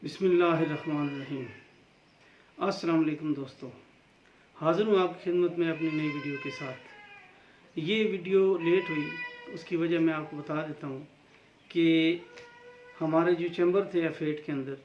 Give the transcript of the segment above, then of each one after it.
बिस्मिल्लाहिर्रहमानिर्रहीम। अस्सलाम वालेकुम दोस्तों, हाज़िर हूँ आपकी खिदमत में अपनी नई वीडियो के साथ। ये वीडियो लेट हुई, उसकी वजह मैं आपको बता देता हूँ कि हमारे जो चैम्बर थे F8 के अंदर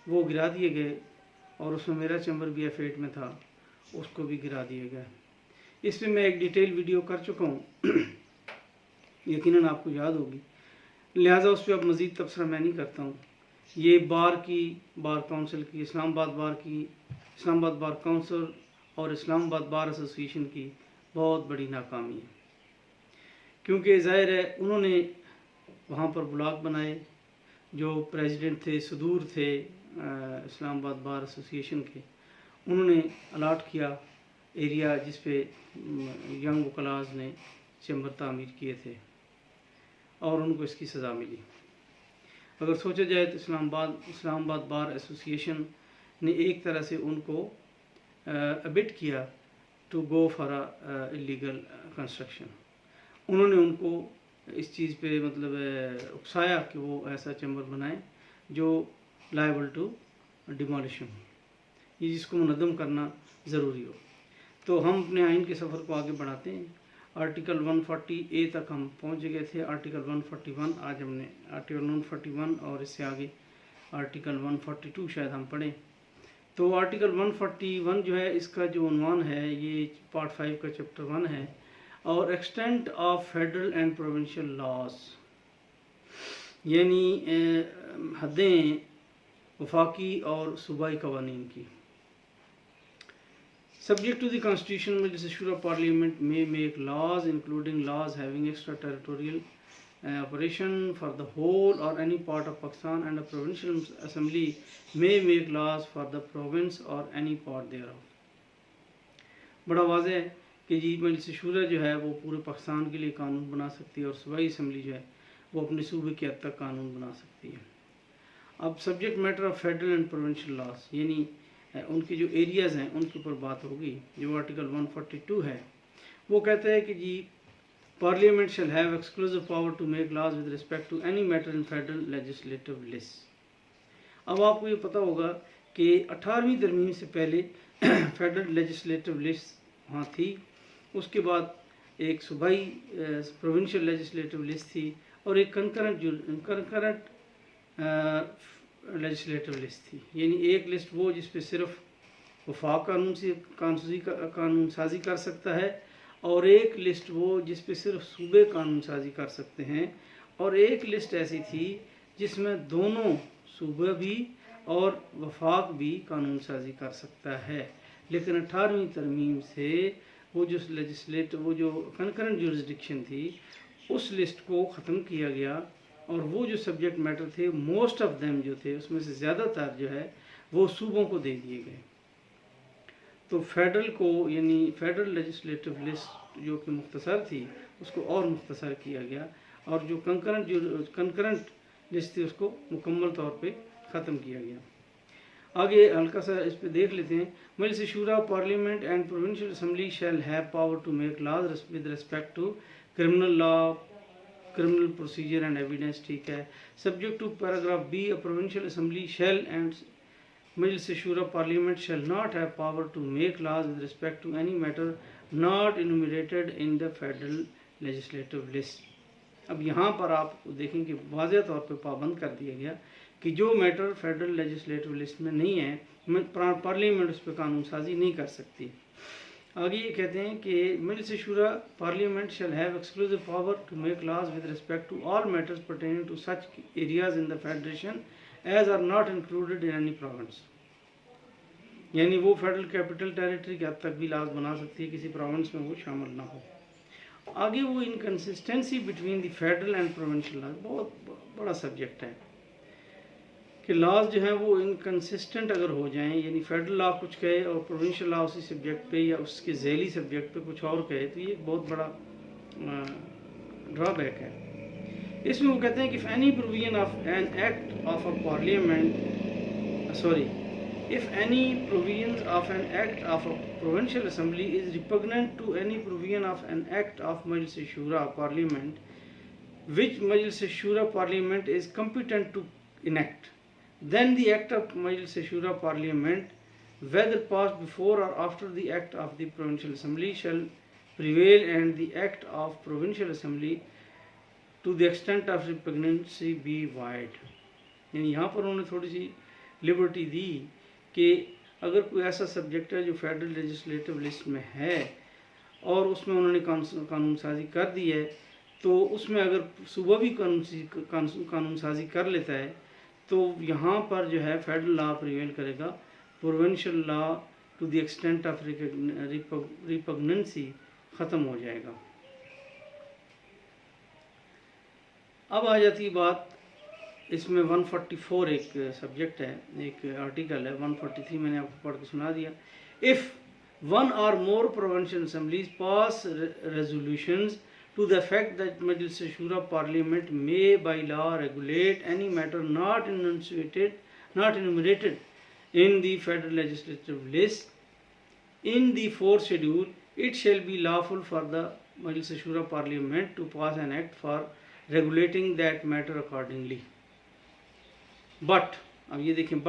वो गिरा दिए गए और उसमें मेरा चैम्बर भी F8 में था, उसको भी गिरा दिया गया। इसमें मैं एक डिटेल वीडियो कर चुका हूँ यकीनन आपको याद होगी, लिहाजा उस पर अब मज़ीद तबसरा मैं नहीं करता हूँ। ये बार काउंसिल की, इस्लामाबाद बार काउंसिल और इस्लामाबाद बार एसोसिएशन की बहुत बड़ी नाकामी है, क्योंकि ज़ाहिर है उन्होंने वहाँ पर ब्लॉग बनाए। जो प्रेसिडेंट थे, सदूर थे इस्लामाबाद बार एसोसिएशन के, उन्होंने अलाट किया एरिया जिस पे यंग वकलाज ने चैम्बर तामीर किए थे और उनको इसकी सज़ा मिली। अगर सोचा जाए तो इस्लामाबाद बार एसोसिएशन ने एक तरह से उनको अबिट किया to go for illegal construction. उन्होंने उनको इस चीज़ पे मतलब उकसाया कि वो ऐसा चैम्बर बनाए जो लायबल टू डिमोलिशन, ये जिसको मुनज़्ज़म करना ज़रूरी हो। तो हम अपने आइन के सफ़र को आगे बढ़ाते हैं। आर्टिकल 140A तक हम पहुंच गए थे। आर्टिकल 141 आज हमने आर्टिकल 141 और इससे आगे आर्टिकल 142 शायद हम पढ़ें। तो आर्टिकल 141 जो है, इसका जो उन्वान है, ये पार्ट 5 का चैप्टर 1 है और extent of federal and provincial laws, यानी हदें वफाकी और सूबाई कवानीन की। Subject to the Constitution, Majlis Shura Parliament may make laws, including laws having extraterritorial operation for the whole or any part of Pakistan, and a provincial assembly may make laws for the province or any part thereof. बड़ा वाज़ेह है कि जी मजलिस शूरा जो है वो पूरे पाकिस्तान के लिए कानून बना सकती है और सूबाई असम्बली जो है वो अपने सूबे के हद तक कानून बना सकती है। अब subject matter of federal and provincial laws, यानी उनके जो एरियाज़ हैं उनके ऊपर बात होगी। जो आर्टिकल 142 है वो कहता है कि जी parliament shall have exclusive power to make laws with respect to any matter in federal legislative list. अब आपको ये पता होगा कि 18वीं तरमीम से पहले फेडरल लेजिस्लेटिव लिस्ट वहाँ थी, उसके बाद एक सूबाई प्रोविंशियल लेजिस्लेटिव लिस्ट थी और एक कंकरेंट लेजिस्लेटिव लिस्ट थी। यानी एक लिस्ट वो जिस पे सिर्फ वफाक कानून साजी कर सकता है और एक लिस्ट वो जिस पे सिर्फ सूबे कानून साजी कर सकते हैं, और एक लिस्ट ऐसी थी जिसमें दोनों सूबे भी और वफाक भी कानून साजी कर सकता है। लेकिन 18वीं तरमीम से वो जो कंकरेंट जुरिस्डिक्शन थी उस लिस्ट को ख़त्म किया गया और वो जो सब्जेक्ट मैटर थे मोस्ट ऑफ देम जो थे उसमें से ज़्यादातर जो है वो सूबों को दे दिए गए। तो फेडरल को, यानी फेडरल लेजिस्लेटिव लिस्ट जो कि मुख्तसर थी उसको और मुख्तसर किया गया और जो कंकरेंट लिस्ट थी उसको मुकम्मल तौर पे ख़त्म किया गया। आगे हल्का सा इस पे देख लेते हैं। Majlis Shura parliament and provincial assembly shall have power to make laws with respect to criminal law, criminal procedure and evidence, ठीक है। Subject to paragraph B, a provincial assembly shall and Majlis Shura Parliament shall not have power to make laws with respect to any matter not enumerated in the federal legislative list। अब यहाँ पर आप देखें कि वाज़ेह तौर पे पाबंद कर दिया गया कि जो मैटर फेडरल लेजिस्लेटिव लिस्ट में नहीं है पार्लियामेंट उस पर कानून साजी नहीं कर सकती। आगे ये कहते हैं कि Majlis Shura parliament shall have exclusive power to make laws with respect to all matters pertaining to such areas in the federation as are not included in any province. यानी वो फेडरल कैपिटल टेरिटरी के हद तक भी लॉज बना सकती है, किसी प्रोविंस में वो शामिल ना हो। आगे वो inconsistency between the federal and provincial laws, बहुत बड़ा सब्जेक्ट है कि लॉज जो हैं वो इनकन्सिस्टेंट अगर हो जाएं, यानी फेडरल लॉ कुछ कहे और प्रोविंशियल लॉ उसी सब्जेक्ट पे या उसके झैली सब्जेक्ट पे कुछ और कहे, तो ये बहुत बड़ा ड्रॉबैक है। इसमें वो कहते हैं कि if any provision of an act of a parliament if any provisions of an act of a provincial assembly is repugnant to any provision of an act of Majlis Shura Parliament which Majlis Shura Parliament is competent to enact, then the act of Majlis Shura Parliament, whether passed before or after the act of the Provincial Assembly, shall prevail, and the act of Provincial Assembly to the extent of repugnancy be void। यानी यहाँ पर उन्होंने थोड़ी सी liberty दी कि अगर कोई ऐसा subject है जो फेडरल लेजिस्लेटिव लिस्ट में है और उसमें उन्होंने कानून साजी कर दी है, तो उसमें अगर सूबा भी कानून साजी कर लेता है तो यहाँ पर जो है फेडरल लॉ प्रिवेल करेगा, provincial law to the extent of repugnance ख़त्म हो जाएगा। अब आ जाती है बात, इसमें 144 एक सब्जेक्ट है, एक आर्टिकल है। 143 मैंने आपको पढ़ के सुना दिया। If one or more provincial assemblies pass resolutions to the effect that Majlis Shura Parliament may by law regulate any matter not enumerated in the federal legislative list in the fourth schedule, it shall be lawful for the Majlis Shura Parliament to pass an act for regulating that matter accordingly. But, अब ये देखें,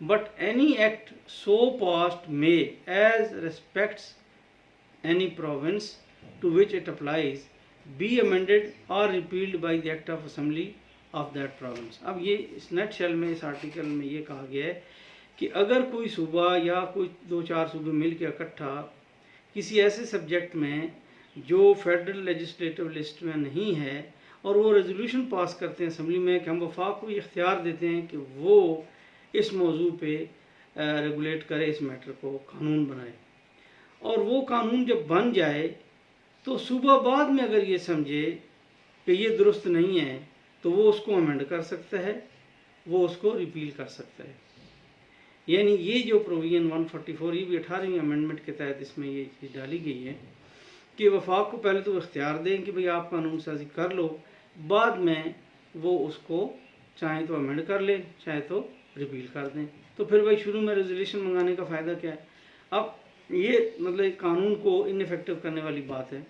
but any act so passed may, as respects any province to which it applies, be amended or repealed by the act of assembly of that province। अब ये इस net shell में, इस article में ये कहा गया है कि अगर कोई सूबा या कोई 2-4 सूबे मिल के इकट्ठा किसी ऐसे सब्जेक्ट में जो फेडरल लेजिस्लेटिव लिस्ट में नहीं है और वो रेजोल्यूशन पास करते हैं असम्बली में कि हम वफाक को इख्तियार देते हैं कि वो इस मौजू पे रेगुलेट करे, इस मैटर को कानून बनाए, और वो कानून जब बन जाए तो सूबा बाद में अगर ये समझे कि ये दुरुस्त नहीं है तो वो उसको अमेंड कर सकता है, वो उसको रिपील कर सकता है। यानी ये जो प्रोविजन 144, ये भी 18वीं अमेंडमेंट के तहत इसमें ये चीज़ डाली गई है कि वफाक को पहले तो इख्तियार दें कि भाई आप कानून साजी कर लो, बाद में वो उसको चाहे तो अमेंड कर ले, चाहे तो रिपील कर दें। तो फिर भाई शुरू में रेजोल्यूशन मंगाने का फ़ायदा क्या है? अब ये मतलब कानून को इनइफेक्टिव करने वाली बात है।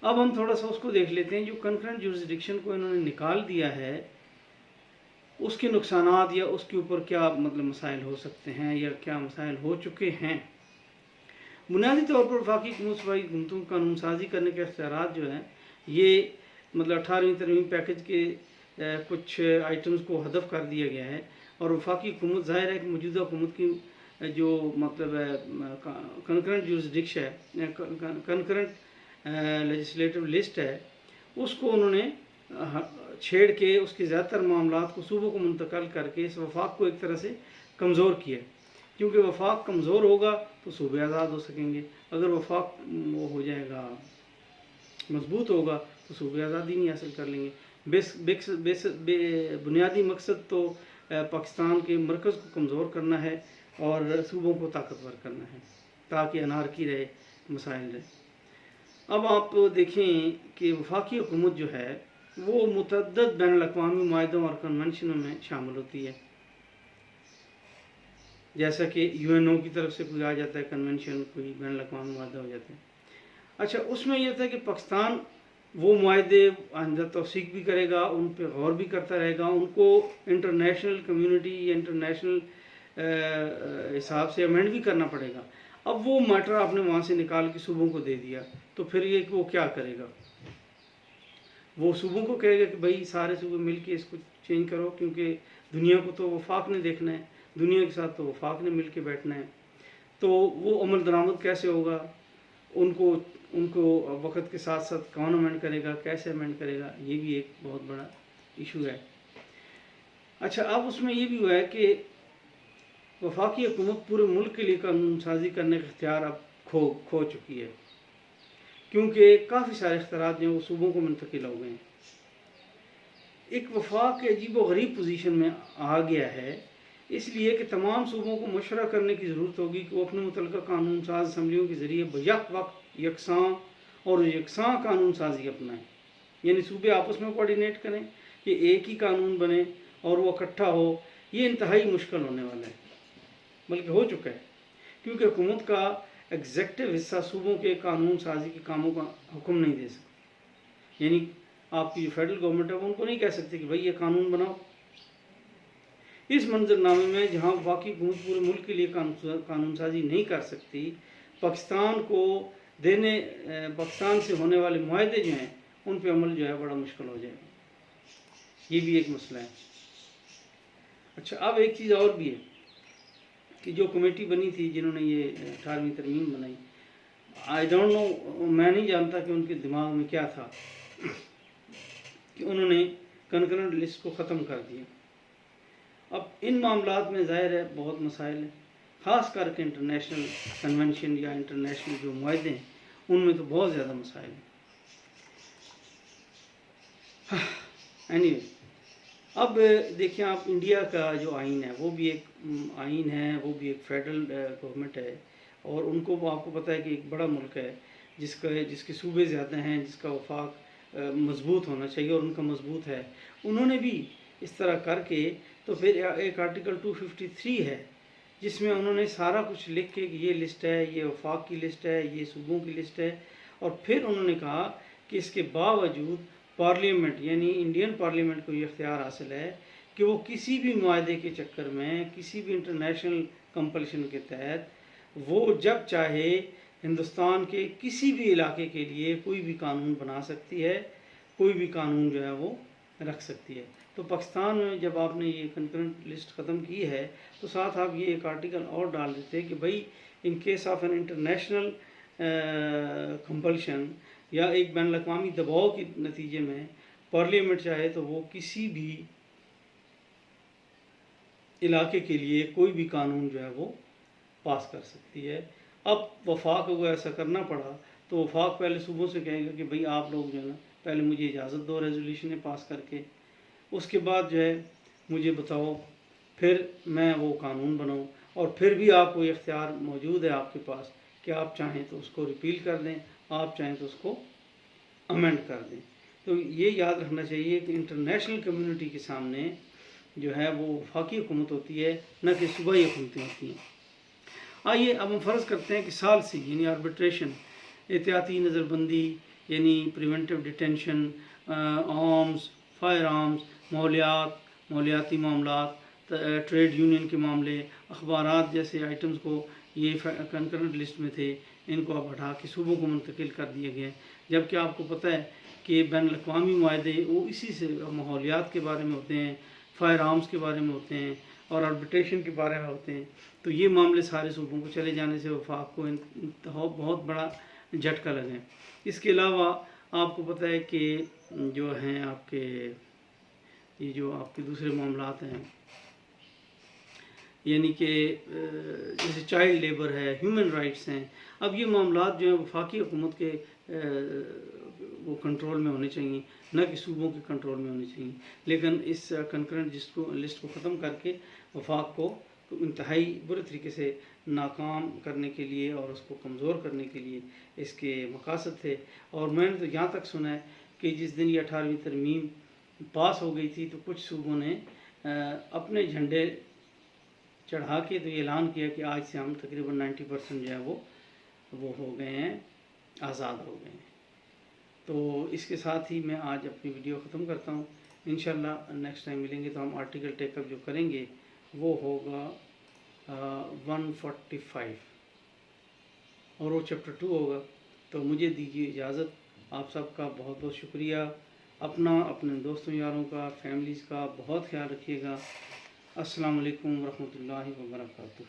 अब हम थोड़ा सा उसको देख लेते हैं, जो कंकरेंट जुरिसडिक्शन को इन्होंने निकाल दिया है उसके नुकसानात या उसके ऊपर क्या मतलब मसाइल हो सकते हैं या क्या मसाइल हो चुके हैं। बुनियादी तौर पर वफाकी हुकूमतों को कानून साजी करने के इख्तियारात जो हैं ये मतलब 18वीं तरमीम पैकेज के कुछ आइटम्स को हदफ कर दिया गया है, और वफाकी हुकूमत ज़ाहिर है कि मौजूदा हुकूमत की जो मतलब कंकरेंट जुरिसडिक्शन है, कंकरेंट लेजिस्लेटिव लिस्ट है, उसको उन्होंने छेड़ के उसके ज़्यादातर मामलात को सूबों को मुंतकिल करके इस वफाक को एक तरह से कमज़ोर किया, क्योंकि वफाक कमज़ोर होगा तो सूबे आज़ाद हो सकेंगे, अगर वफाक वो हो जाएगा मजबूत होगा तो सूबे आज़ादी नहीं हासिल कर लेंगे। बुनियादी मकसद तो पाकिस्तान के मरकज़ को कमज़ोर करना है और सूबों को ताकतवर करना है ताकि अनारकी रहे, मसाइल रहे। अब आप देखें कि वफाकी हुकूमत जो है वो मुतअद्दिद बैनुल-अक़वामी मुआहदों और कन्वेंशनों में शामिल होती है, जैसा कि यूएनओ की तरफ से कोई आ जाता है कन्वेंशन, कोई बैनुल-अक़वामी मुआहदा हो जाता है। अच्छा, उसमें यह था कि पाकिस्तान वो मुआहदे आइंदा तौसीक भी करेगा, उन पर गौर भी करता रहेगा, उनको इंटरनेशनल कम्युनिटी या इंटरनेशनल हिसाब से अमेंड भी करना पड़ेगा। अब वो मैटर आपने वहाँ से निकाल के सूबों को दे दिया तो फिर ये वो क्या करेगा? वो सूबों को कहेगा कि भाई सारे सूबे मिल के इसको चेंज करो, क्योंकि दुनिया को तो वफाक ने देखना है, दुनिया के साथ तो वफाक ने मिल के बैठना है। तो वो अमल दरामद कैसे होगा? उनको वक़्त के साथ साथ कौन अमेंड करेगा, कैसे अमेंड करेगा, ये भी एक बहुत बड़ा इशू है। अच्छा, अब उसमें ये भी हुआ है कि वफाकी हुकूमत पूरे मुल्क के लिए कानून साजी करने का इख्तियार अब खो चुकी है, क्योंकि काफ़ी सारे इख्तियारात जो वो सूबों को मुंतकिल हो गए हैं। एक वफाक अजीब व गरीब पोजीशन में आ गया है, इसलिए कि तमाम सूबों को मशवरा करने की ज़रूरत होगी कि वो अपने मुतल्लिक़ा कानून साज असम्बलियों के ज़रिए बैक वक्त यकसां कानून साजी अपनाएं। यानी सूबे आपस में कोऑर्डिनेट करें कि एक ही कानून बने और वो इकट्ठा हो। ये इंतहाई मुश्किल होने वाला है, बल्कि हो चुका है, क्योंकि हुकूमत का एग्जेक्टिव हिस्सा सूबों के कानून साजी के कामों का हुक्म नहीं दे सकता। यानी आपकी जो फेडरल गवर्नमेंट है वो उनको नहीं कह सकती कि भाई ये कानून बनाओ। इस मंजरनामे में जहाँ वफाकी हुकूमत पूरे मुल्क के लिए कानून साजी नहीं कर सकती, पाकिस्तान से होने वाले मुआहदे जो हैं उन पर अमल जो है बड़ा मुश्किल हो जाएगा। ये भी एक मसला है। अच्छा, अब एक चीज़ और भी है कि जो कमेटी बनी थी जिन्होंने ये 18वीं तरमीम बनाई, आई डोंट नो, मैं नहीं जानता कि उनके दिमाग में क्या था कि उन्होंने कंकरेंट लिस्ट को ख़त्म कर दिया। अब इन मामलात में ज़ाहिर है बहुत मसाइल हैं, ख़ास करके इंटरनेशनल कन्वेंशन या इंटरनेशनल जो मुआहदे हैं उनमें तो बहुत ज़्यादा मसाइल हैं। एनीवे, अब देखिए आप, इंडिया का जो आइन है वो भी एक आइन है, वो भी एक फेडरल गवर्नमेंट है, और उनको आपको पता है कि एक बड़ा मुल्क है जिसके सूबे ज़्यादा हैं, जिसका वफाक मजबूत होना चाहिए और उनका मजबूत है। उन्होंने भी इस तरह करके तो फिर एक आर्टिकल 253 है जिसमें उन्होंने सारा कुछ लिख के कि ये लिस्ट है, ये वफाक की लिस्ट है, ये सूबों की लिस्ट है, और फिर उन्होंने कहा कि इसके बावजूद पार्लियामेंट यानी इंडियन पार्लियामेंट को ये इख्तियार हासिल है कि वो किसी भी मुआहदे के चक्कर में, किसी भी इंटरनेशनल कंपल्शन के तहत वो जब चाहे हिंदुस्तान के किसी भी इलाके के लिए कोई भी कानून बना सकती है, कोई भी कानून जो है वो रख सकती है। तो पाकिस्तान में जब आपने ये कंकरेंट लिस्ट ख़त्म की है तो साथ आप ये एक आर्टिकल और डाल देते कि भाई in case of an international compulsion या एक बैन अवी दबाव के नतीजे में पार्लियामेंट चाहे तो वो किसी भी इलाके के लिए कोई भी कानून जो है वो पास कर सकती है। अब वफाक को ऐसा करना पड़ा तो वफाक पहले सूबों से कहेगा कि भाई आप लोग जो है ना पहले मुझे इजाज़त दो रेजोल्यूशन पास करके, उसके बाद जो है मुझे बताओ, फिर मैं वो कानून बनाऊँ, और फिर भी आपको ये इख्तियार मौजूद है आपके पास कि आप चाहें तो उसको रिपील कर दें, आप चाहें तो उसको अमेंड कर दें। तो ये याद रखना चाहिए कि इंटरनेशनल कम्युनिटी के सामने जो है वो वफाकी हुकूमत होती है, न कि सूबाई हुकूमतें होती हैं। आइए अब हम फ़र्ज़ करते हैं कि साल से यानी आर्बिट्रेशन, एहतियाती नज़रबंदी यानी preventive detention, arms, firearms, माहौलियाती मामलात, ट्रेड यूनियन के मामले, अखबारात जैसे आइटम्स को ये कंकरेंट लिस्ट में थे, इनको अब हटा के सूबों को मुंतकिल कर दिए गए। जबकि आपको पता है कि बैन अवी मुआहदे वो इसी से माहौलियात के बारे में होते हैं, फायर आर्म्स के बारे में होते हैं और आर्बिट्रेशन के बारे में होते हैं। तो ये मामले सारे सूबों को चले जाने से वफाक को बहुत बड़ा झटका लगे। इसके अलावा आपको पता है कि जो हैं आपके ये जो आपके दूसरे मामलात हैं यानी कि जैसे चाइल्ड लेबर है, ह्यूमन राइट्स हैं, अब ये मामलात जो हैं वफाकी हुकूमत के वो कंट्रोल में होने चाहिए, न कि सूबों के कंट्रोल में होने चाहिए। लेकिन इस कंकरेंट लिस्ट को ख़त्म करके वफाक को इंतहाई बुरे तरीके से नाकाम करने के लिए और उसको कमज़ोर करने के लिए इसके मकासद थे। और मैंने तो यहाँ तक सुना है कि जिस दिन ये 18वीं तरमीम पास हो गई थी तो कुछ सूबों ने अपने झंडे चढ़ा के तो ये ऐलान किया कि आज से हम तकरीबन 90% जो है वो हो गए हैं, आज़ाद हो गए हैं। तो इसके साथ ही मैं आज अपनी वीडियो ख़त्म करता हूँ। इंशाल्लाह नेक्स्ट टाइम मिलेंगे तो हम आर्टिकल टेकअप जो करेंगे वो होगा 145 और वो चैप्टर 2 होगा। तो मुझे दीजिए इजाज़त। आप सबका बहुत बहुत शुक्रिया। अपना, अपने दोस्तों यारों का, फैमिलीज़ का बहुत ख्याल रखिएगा। अस्सलाम वालेकुम रहमतुल्लाहि व बरकातुहू।